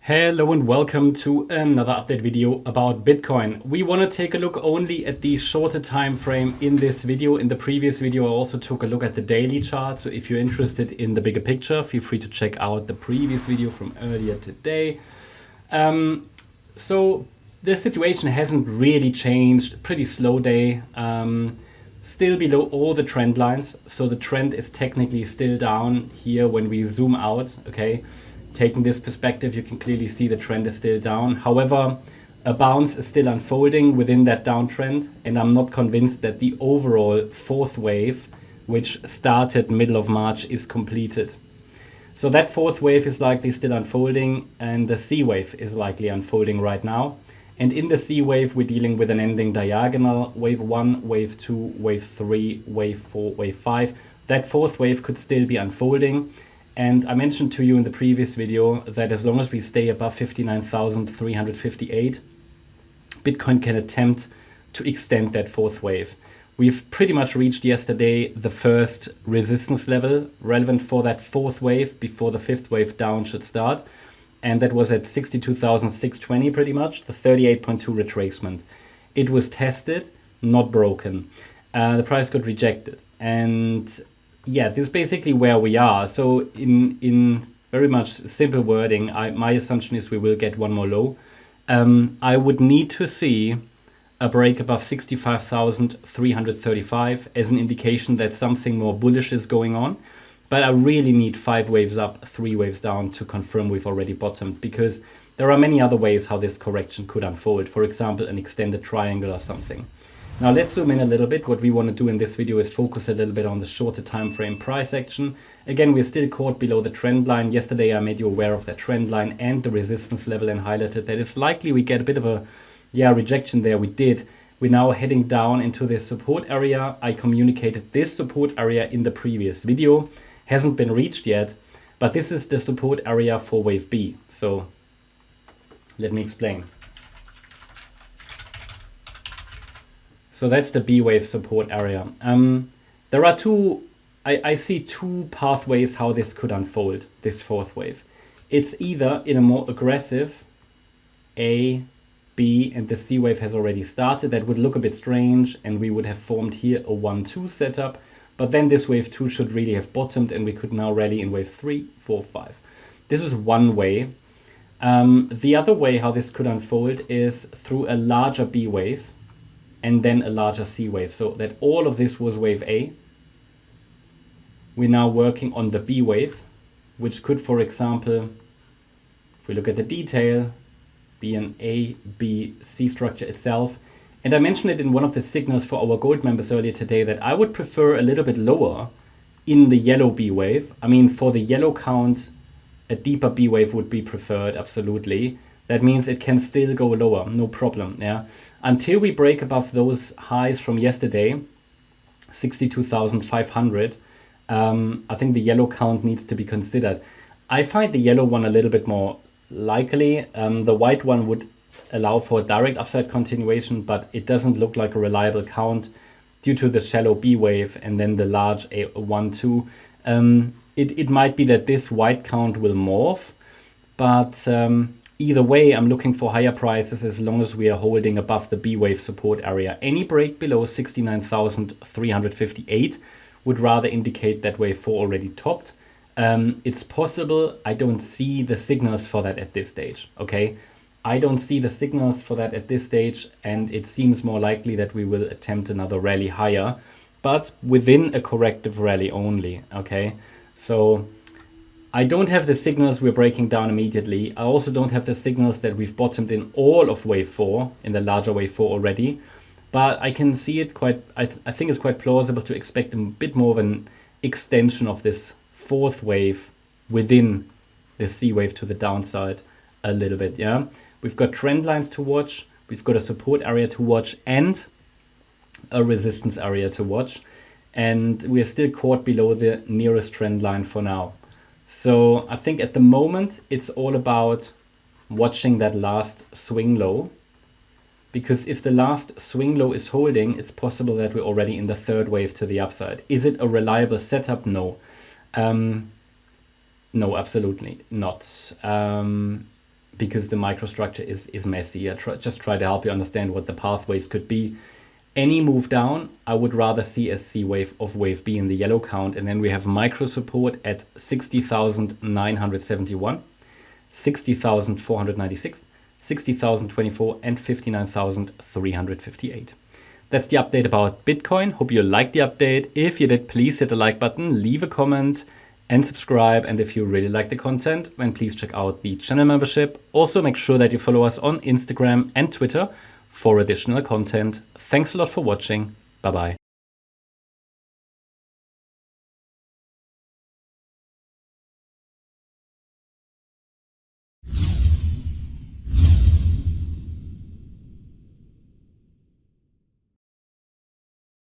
Hello and welcome to another update video about Bitcoin. We want to take a look only at the shorter time frame in this video. In the previous video, I also took a look at the daily chart. So if you're interested in the bigger picture, feel free to check out the previous video from earlier today. So the situation hasn't really changed. Pretty slow day. Still below all the trend lines. So the trend is technically still down here when we zoom out, okay? Taking this perspective, you can clearly see the trend is still down. However, a bounce is still unfolding within that downtrend, and I'm not convinced that the overall fourth wave, which started middle of March, is completed. So that fourth wave is likely still unfolding, and the C wave is likely unfolding right now. And in the C wave, we're dealing with an ending diagonal, wave 1, wave 2, wave 3, wave 4, wave 5. That fourth wave could still be unfolding. And I mentioned to you in the previous video that as long as we stay above 59,358, Bitcoin can attempt to extend that fourth wave. We've pretty much reached yesterday the first resistance level relevant for that fourth wave before the fifth wave down should start. And that was at 62,620 pretty much, the 38.2 retracement. It was tested, not broken. The price got rejected. And yeah, this is basically where we are. So in very much simple wording, my assumption is we will get one more low. I would need to see a break above 65,335 as an indication that something more bullish is going on. But I really need 5 waves up, 3 waves down to confirm we've already bottomed, because there are many other ways how this correction could unfold. For example, an extended triangle or something. Now let's zoom in a little bit. What we want to do in this video is focus a little bit on the shorter time frame price action. Again, we're still caught below the trend line. Yesterday I made you aware of that trend line and the resistance level and highlighted that it's likely we get a bit of a rejection there. We did. We're now heading down into this support area. I communicated this support area in the previous video. Hasn't been reached yet, but this is the support area for wave B. So let me explain. So that's the B wave support area. There are I see two pathways how this could unfold, this fourth wave. It's either in a more aggressive A, B, and the C wave has already started. That would look a bit strange, and we would have formed here a 1-2 setup. But then this wave 2 should really have bottomed, and we could now rally in wave 3, 4, 5. This is one way. The other way how this could unfold is through a larger B wave, and then a larger C wave. So that all of this was wave A. We're now working on the B wave, which could, for example, if we look at the detail, be an A, B, C structure itself. And I mentioned it in one of the signals for our gold members earlier today that I would prefer a little bit lower in the yellow B wave. I mean, for the yellow count, a deeper B wave would be preferred, absolutely. That means it can still go lower, no problem, yeah. Until we break above those highs from yesterday, 62,500, I think the yellow count needs to be considered. I find the yellow one a little bit more likely. The white one would allow for a direct upside continuation, but it doesn't look like a reliable count due to the shallow B wave and then the large A1-2. It might be that this white count will morph, but either way, I'm looking for higher prices as long as we are holding above the B wave support area. Any break below 69,358 would rather indicate that wave 4 already topped. It's possible. I don't see the signals for that at this stage, okay? I don't see the signals for that at this stage, and it seems more likely that we will attempt another rally higher, but within a corrective rally only, okay? So I don't have the signals we're breaking down immediately. I also don't have the signals that we've bottomed in all of wave 4, in the larger wave 4 already, but I can see it quite, I think it's quite plausible to expect a bit more of an extension of this fourth wave within the C wave to the downside a little bit, yeah? We've got trend lines to watch, we've got a support area to watch, and a resistance area to watch. And we're still caught below the nearest trend line for now. So I think at the moment, it's all about watching that last swing low. Because if the last swing low is holding, it's possible that we're already in the third wave to the upside. Is it a reliable setup? No. No, absolutely not. because the microstructure is messy. Just try to help you understand what the pathways could be. Any move down, I would rather see as C wave of wave B in the yellow count. And then we have micro support at 60,971, 60,496, 60,024, and 59,358. That's the update about Bitcoin. Hope you liked the update. If you did, please hit the like button, leave a comment, and subscribe. And if you really like the content, then please check out the channel membership. Also, make sure that you follow us on Instagram and Twitter for additional content. Thanks a lot for watching. Bye-bye.